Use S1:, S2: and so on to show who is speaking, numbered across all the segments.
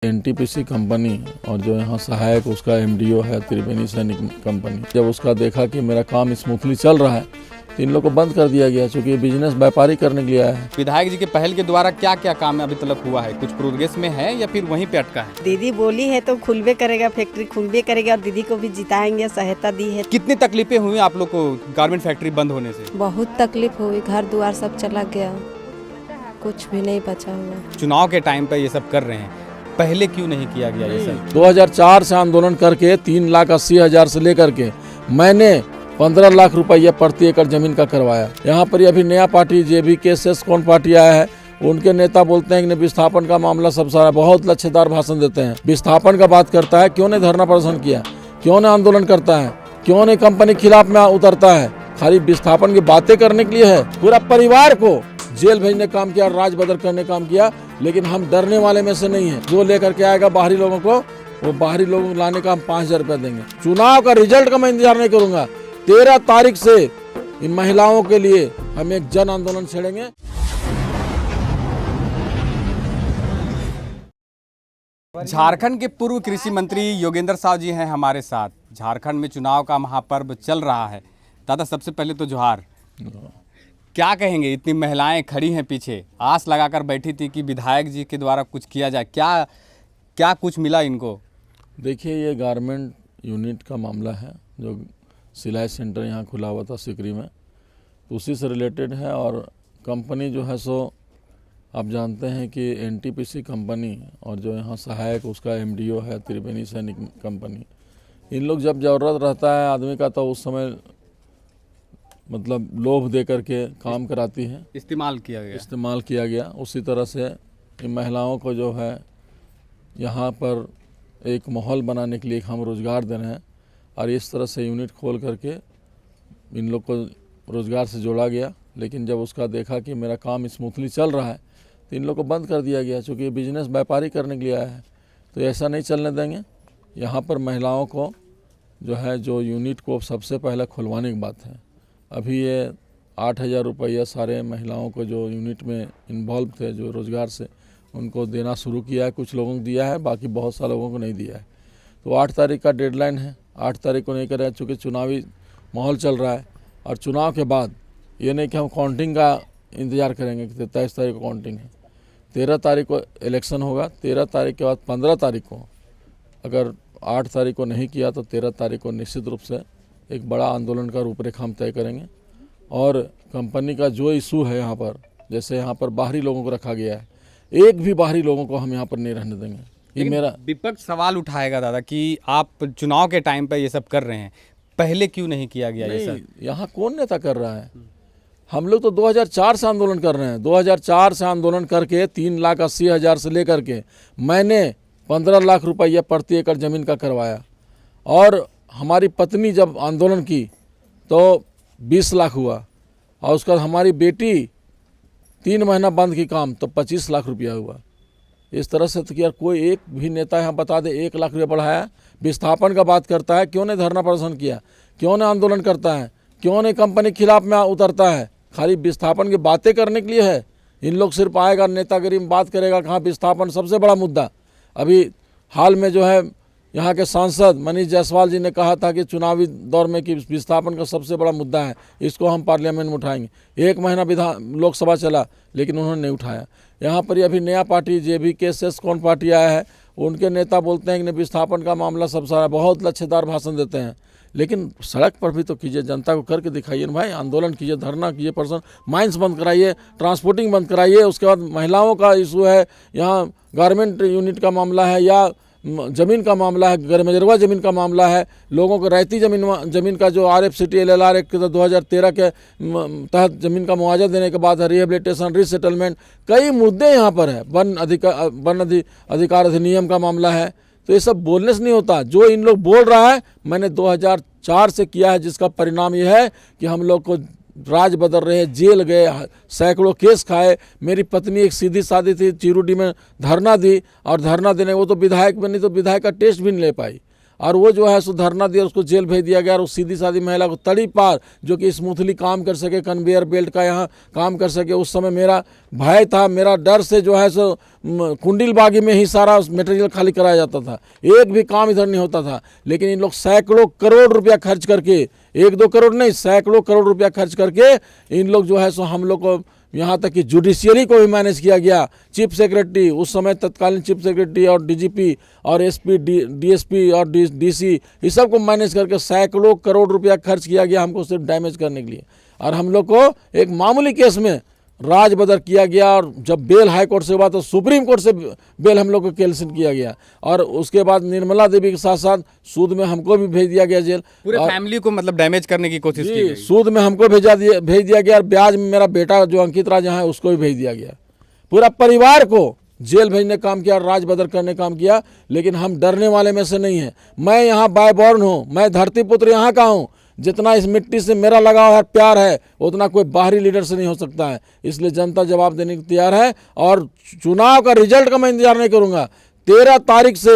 S1: NTPC company और जो यहाँ सहायक उसका एमडीओ है त्रिवेणी सैनिक कंपनी, जब उसका देखा कि मेरा काम स्मूथली चल रहा है तो इन लोग को बंद कर दिया गया, क्योंकि बिजनेस व्यापारी करने के लिए आया है।
S2: विधायक जी के पहल के द्वारा क्या क्या काम अभी तक हुआ है? कुछ प्रोग्रेस में है या फिर वहीं पे अटका है?
S3: दीदी बोली है तो खुलबे करेगा, फैक्ट्री खुलबे करेगा और दीदी को भी जिताएंगे, सहायता दी है।
S2: कितनी तकलीफें हुई आप लोग को गारमेंट फैक्ट्री बंद होने से?
S3: बहुत तकलीफ हुई, घर द्वार सब चला गया, कुछ भी नहीं बचा हुआ।
S2: चुनाव के टाइम पे ये सब कर रहे हैं, पहले क्यों नहीं किया गया ये सब?
S1: 2004 से आंदोलन करके 3,80,000 से लेकर के मैंने 15 लाख रुपया प्रति एकड़ जमीन का करवाया। यहाँ पर अभी नया पार्टी JVK कौन पार्टी आया है, उनके नेता बोलते हैं कि विस्थापन का मामला सब सारा, बहुत लच्छेदार भाषण देते हैं। विस्थापन का बात करता है, क्यों नहीं धरना प्रदर्शन किया, क्यों नहीं आंदोलन करता है, क्यों नहीं कंपनी के खिलाफ में उतरता है? खाली विस्थापन की बातें करने के लिए है। पूरा परिवार को जेल भेजने का काम किया, राज बदल करने का काम किया, लेकिन हम डरने वाले में से नहीं है। जो लेकर के आएगा बाहरी लोगों को, वो बाहरी लोगों को लाने का हम 5,000 रुपया देंगे। चुनाव का रिजल्ट का मैं इंतजार नहीं करूंगा। 13 तारीख से इन महिलाओं के लिए हम एक जन आंदोलन छेड़ेंगे।
S2: झारखंड के पूर्व कृषि मंत्री योगेंद्र साव जी हैं हमारे साथ। झारखंड में चुनाव का महापर्व चल रहा है। दादा, सबसे पहले तो जोहार। क्या कहेंगे, इतनी महिलाएं खड़ी हैं पीछे, आस लगाकर बैठी थी कि विधायक जी के द्वारा कुछ किया जाए, क्या क्या कुछ मिला इनको?
S1: देखिए, ये गारमेंट यूनिट का मामला है, जो सिलाई सेंटर यहाँ खुला हुआ था सिकरी में, तो उसी से रिलेटेड है। और कंपनी जो है सो आप जानते हैं कि एनटीपीसी कंपनी और जो यहाँ सहायक उसका एमडीओ है त्रिवेणी सैनिक कंपनी, इन लोग जब ज़रूरत रहता है आदमी का तो उस समय मतलब लोभ दे करके काम कराती है। इस्तेमाल किया गया। उसी तरह से इन महिलाओं को जो है यहाँ पर एक माहौल बनाने के लिए हम रोज़गार दे रहे हैं, और इस तरह से यूनिट खोल करके इन लोग को रोज़गार से जोड़ा गया। लेकिन जब उसका देखा कि मेरा काम स्मूथली चल रहा है तो इन लोग को बंद कर दिया गया, क्योंकि बिजनेस व्यापारी करने के लिए आया है। तो ऐसा नहीं चलने देंगे। यहाँ पर महिलाओं को जो है, जो यूनिट को सबसे पहले खुलवाने की बात है। अभी ये 8,000 रुपया सारे महिलाओं को जो यूनिट में इन्वॉल्व थे, जो रोज़गार से, उनको देना शुरू किया है। कुछ लोगों को दिया है, बाकी बहुत सारे लोगों को नहीं दिया है। तो 8 तारीख का डेडलाइन है, 8 तारीख को नहीं करें, चूँकि चुनावी माहौल चल रहा है। और चुनाव के बाद ये नहीं कि हम काउंटिंग का इंतज़ार करेंगे कि 23 तारीख को काउंटिंग है। 13 तारीख को इलेक्शन होगा। 13 तारीख के बाद 15 तारीख को, अगर 8 तारीख को नहीं किया तो 13 तारीख को निश्चित रूप से एक बड़ा आंदोलन का रूपरेखा हम तय करेंगे। और कंपनी का जो इशू है यहाँ पर, जैसे यहाँ पर बाहरी लोगों को रखा गया है, एक भी बाहरी लोगों को हम यहाँ पर नहीं रहने देंगे। ये मेरा
S2: विपक्ष सवाल उठाएगा दादा कि आप चुनाव के टाइम पे ये सब कर रहे हैं, पहले क्यों नहीं किया गया ये सब?
S1: यहाँ कौन नेता कर रहा है? हम लोग तो 2004 से आंदोलन कर रहे हैं। 2004 से आंदोलन करके 3,80,000 से लेकर के मैंने 15 लाख रुपया प्रति एकड़ जमीन का करवाया। और हमारी पत्नी जब आंदोलन की तो 20 लाख हुआ, और उसका हमारी बेटी 3 महीना बंद की काम तो 25 लाख रुपया हुआ। इस तरह से तो यार कोई एक भी नेता यहाँ बता दे 1 लाख रुपया बढ़ाया। विस्थापन का बात करता है, क्यों नहीं धरना प्रदर्शन किया, क्यों नहीं आंदोलन करता है, क्यों नहीं कंपनी के खिलाफ में उतरता है? खाली विस्थापन की बातें करने के लिए है। इन लोग सिर्फ आएगा, नेतागिरी में बात करेगा। कहाँ विस्थापन सबसे बड़ा मुद्दा। अभी हाल में जो है यहाँ के सांसद मनीष जायसवाल जी ने कहा था कि चुनावी दौर में कि विस्थापन का सबसे बड़ा मुद्दा है, इसको हम पार्लियामेंट में उठाएंगे। 1 महीना लोकसभा चला, लेकिन उन्होंने नहीं उठाया। यहाँ पर अभी नया पार्टी JVK कौन पार्टी आया है, उनके नेता बोलते हैं कि विस्थापन का मामला सब सारा, बहुत लच्छेदार भाषण देते हैं। लेकिन सड़क पर भी तो कीजिए, जनता को करके दिखाइए ना भाई। आंदोलन कीजिए, धरना कीजिए, पर्सन माइंस बंद कराइए, ट्रांसपोर्टिंग बंद कराइए। उसके बाद महिलाओं का इशू है, यहाँ गारमेंट यूनिट का मामला है, या ज़मीन का मामला है, गरमजरवा ज़मीन का मामला है, लोगों को रैयती ज़मीन का जो RFCT LLR एक्ट 2013 के तहत ज़मीन का मुआवजा देने के बाद रिहेबिलिटेशन, रीसेटलमेंट, कई मुद्दे यहाँ पर है। वन अधिकार अधिनियम का मामला है। तो ये सब बोलने से नहीं होता। जो इन लोग बोल रहा है मैंने 2004 से किया है, जिसका परिणाम ये है कि हम लोग को राज बदल रहे, जेल गए, सैकड़ों केस खाए। मेरी पत्नी एक सीधी सादी थी, चिरूडी में धरना दी, और धरना देने वो तो विधायक बनी तो विधायक का टेस्ट भी नहीं ले पाई। और वो जो है सो धरना दिया, उसको जेल भेज दिया गया। और उस सीधी सादी महिला को तड़ी पार जो कि स्मूथली काम कर सके, कन्वेयर बेल्ट का यहाँ काम कर सके। उस समय मेरा भय था, मेरा डर से जो है सो कुंडिलबागी में ही सारा मटेरियल खाली कराया जाता था, एक भी काम इधर नहीं होता था। लेकिन इन लोग सैकड़ों करोड़ रुपया खर्च करके, 1-2 करोड़ नहीं, सैकड़ों करोड़ रुपया खर्च करके इन लोग जो है सो हम लोग को, यहाँ तक कि जुडिशियरी को भी मैनेज किया गया। चीफ सेक्रेटरी उस समय तत्कालीन चीफ सेक्रेटरी और डीजीपी और एसपी, डीएसपी और डीसी, इस सब को मैनेज करके सैकड़ों करोड़ रुपया खर्च किया गया हमको सिर्फ डैमेज करने के लिए। और हम लोग को एक मामूली केस में राजबदर किया गया। और जब बेल हाई कोर्ट से हुआ तो सुप्रीम कोर्ट से बेल हम लोग को कैंसिल किया गया। और उसके बाद निर्मला देवी के साथ साथ सूद में हमको भी भेज दिया गया जेल।
S2: पूरे फैमिली को मतलब डैमेज करने की कोशिश की गई।
S1: सूद में हमको भेज दिया गया, और ब्याज में मेरा बेटा जो अंकित राजा है उसको भी भेज दिया गया। पूरा परिवार को जेल भेजने का काम किया, राजबदर करने का काम किया। लेकिन हम डरने वाले में से नहीं हैं। मैं यहाँ बाय बॉर्न हूँ, मैं धरती पुत्र यहाँ का हूँ। जितना इस मिट्टी से मेरा लगाव है, प्यार है, उतना कोई बाहरी लीडर से नहीं हो सकता है। इसलिए जनता जवाब देने को तैयार है। और चुनाव का रिजल्ट का मैं इंतजार नहीं करूँगा। 13 तारीख से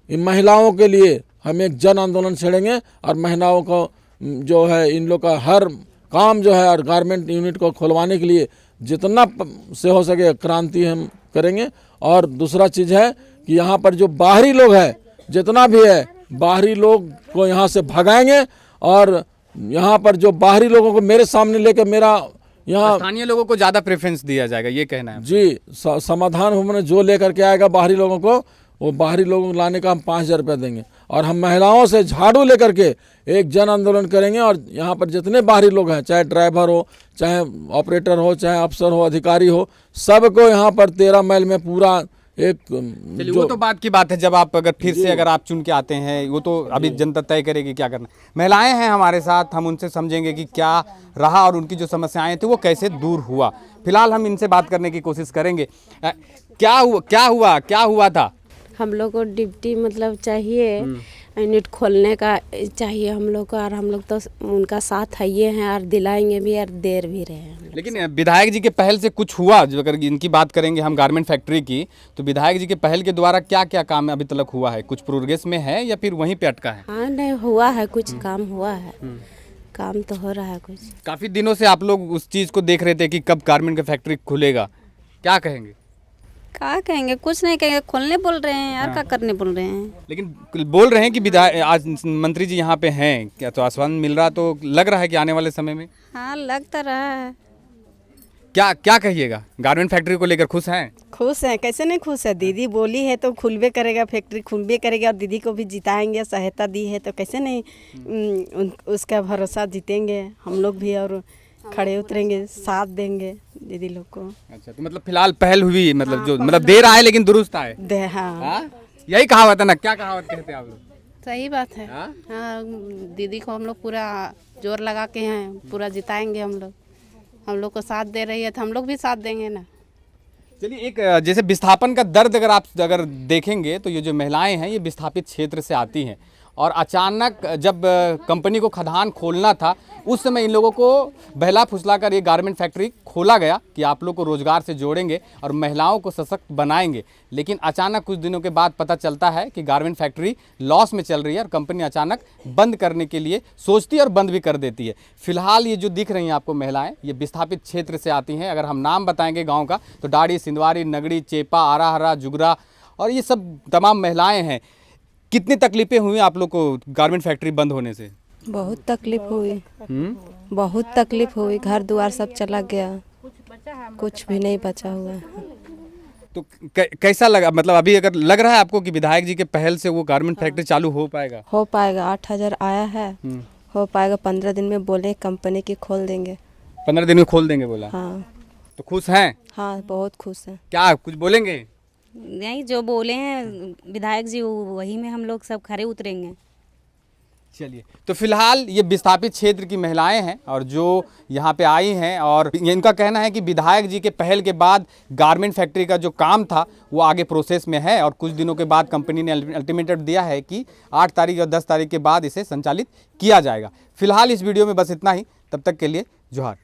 S1: इन महिलाओं के लिए हम एक जन आंदोलन छेड़ेंगे। और महिलाओं को जो है इन लोग का हर काम जो है, और गारमेंट यूनिट को खुलवाने के लिए जितना से हो सके क्रांति हम करेंगे। और दूसरा चीज़ है कि यहाँ पर जो बाहरी लोग हैं, जितना भी है, बाहरी लोग को यहाँ से भगाएंगे। और यहाँ पर जो बाहरी लोगों को मेरे सामने लेकर मेरा यहाँ
S2: स्थानीय लोगों को ज़्यादा प्रेफरेंस दिया जाएगा, ये कहना है
S1: जी। समाधान हमने जो लेकर के आएगा बाहरी लोगों को, वो बाहरी लोगों को लाने का हम 5,000 रुपया देंगे। और हम महिलाओं से झाड़ू लेकर के एक जन आंदोलन करेंगे। और यहाँ पर जितने बाहरी लोग हैं, चाहे ड्राइवर हो, चाहे ऑपरेटर हो, चाहे अफसर हो, अधिकारी हो, सबको यहाँ पर 13 माइल में पूरा एक
S2: चलिए, वो तो बात की बात है। जब आप अगर फिर से अगर आप चुन के आते हैं, वो तो अभी जनता तय करेगी क्या करना। महिलाएं हैं हमारे साथ, हम उनसे समझेंगे कि क्या रहा और उनकी जो समस्याएं थी वो कैसे दूर हुआ। फिलहाल हम इनसे बात करने की कोशिश करेंगे। क्या हुआ था?
S3: हम लोग को डिप्टी मतलब चाहिए, यूनिट खोलने का चाहिए हम लोग को। और हम लोग तो उनका साथ है ये हैं, और दिलाएंगे भी और देर भी रहे हैं।
S2: लेकिन विधायक जी के पहल से कुछ हुआ? जो अगर इनकी बात करेंगे हम गारमेंट फैक्ट्री की, तो विधायक जी के पहल के द्वारा क्या क्या काम अभी तक हुआ है? कुछ प्रोग्रेस में है या फिर वहीं पे अटका है?
S3: हाँ, नहीं हुआ है, कुछ काम हुआ है, काम तो हो रहा है कुछ।
S2: काफ़ी दिनों से आप लोग उस चीज़ को देख रहे थे कि कब गारमेंट का फैक्ट्री खुलेगा, क्या कहेंगे?
S4: क्या कहेंगे, कुछ नहीं कहेंगे, खोलने बोल रहे हैं यार, क्या करने बोल रहे हैं।
S2: लेकिन बोल रहे हैं कि विधायक आज मंत्री जी यहाँ पे हैं, क्या तो आश्वासन मिल रहा, तो लग रहा है कि आने वाले समय में
S4: हाँ, लग तो रहा है।
S2: क्या कहिएगा? गारमेंट फैक्ट्री को लेकर खुश हैं?
S5: खुश हैं, कैसे नहीं खुश है। दीदी बोली है तो खुलबे करेगा, फैक्ट्री खुलबे करेगा। और दीदी को भी जिताएंगे, सहायता दी है तो कैसे नहीं उसका भरोसा जीतेंगे हम लोग भी। और खड़े उतरेंगे, साथ देंगे दीदी लोग को।
S2: अच्छा, तो मतलब फिलहाल पहल हुई, मतलब जो मतलब देर आए लेकिन दुरुस्त आए।
S5: हाँ,
S2: यही कहावत है ना? क्या कहावत कहते हैं आप लोग?
S4: सही बात है।
S2: हाँ?
S4: हाँ, दीदी को हम लोग पूरा जोर लगा के हैं, पूरा जिताएंगे हम लोग। हम लोग को साथ दे रही है तो हम लोग भी साथ देंगे ना।
S2: चलिए, एक जैसे विस्थापन का दर्द अगर देखेंगे तो ये जो महिलाएं हैं ये विस्थापित क्षेत्र से आती हैं। और अचानक जब कंपनी को खदान खोलना था, उस समय इन लोगों को बहला फुसला कर ये गारमेंट फैक्ट्री खोला गया कि आप लोग को रोजगार से जोड़ेंगे और महिलाओं को सशक्त बनाएंगे। लेकिन अचानक कुछ दिनों के बाद पता चलता है कि गारमेंट फैक्ट्री लॉस में चल रही है और कंपनी अचानक बंद करने के लिए सोचती है और बंद भी कर देती है। फिलहाल ये जो दिख रही हैं आपको महिलाएं, ये विस्थापित क्षेत्र से आती हैं। अगर हम नाम बताएंगे गाँव का तो डाड़ी, सिंधवारी, नगड़ी, चेपा, आराहरा, जुगरा और ये सब तमाम महिलाएँ हैं। कितनी तकलीफें हुई आप लोग को गारमेंट फैक्ट्री बंद होने से?
S3: बहुत तकलीफ हुई, बहुत तकलीफ हुई। घर द्वार सब चला गया, कुछ भी नहीं बचा हुआ है।
S2: तो कैसा लगा, मतलब अभी अगर लग रहा है आपको कि विधायक जी के पहल से वो गारमेंट फैक्ट्री चालू हो पाएगा?
S3: हो पाएगा। 8,000 आया है, हो पाएगा। 15 दिन में बोले कंपनी की खोल देंगे।
S2: 15 दिन में खोल देंगे बोला?
S3: हाँ।
S2: तो खुश हैं?
S3: हाँ, बहुत खुश हैं।
S2: क्या कुछ बोलेंगे?
S6: नहीं, जो बोले हैं विधायक जी वही में हम लोग सब खरे उतरेंगे।
S2: चलिए, तो फिलहाल ये विस्थापित क्षेत्र की महिलाएं हैं और जो यहाँ पे आई हैं, और इनका कहना है कि विधायक जी के पहल के बाद गारमेंट फैक्ट्री का जो काम था वो आगे प्रोसेस में है। और कुछ दिनों के बाद कंपनी ने अल्टीमेटम दिया है कि 8 तारीख और 10 तारीख के बाद इसे संचालित किया जाएगा। फिलहाल इस वीडियो में बस इतना ही। तब तक के लिए जोहार।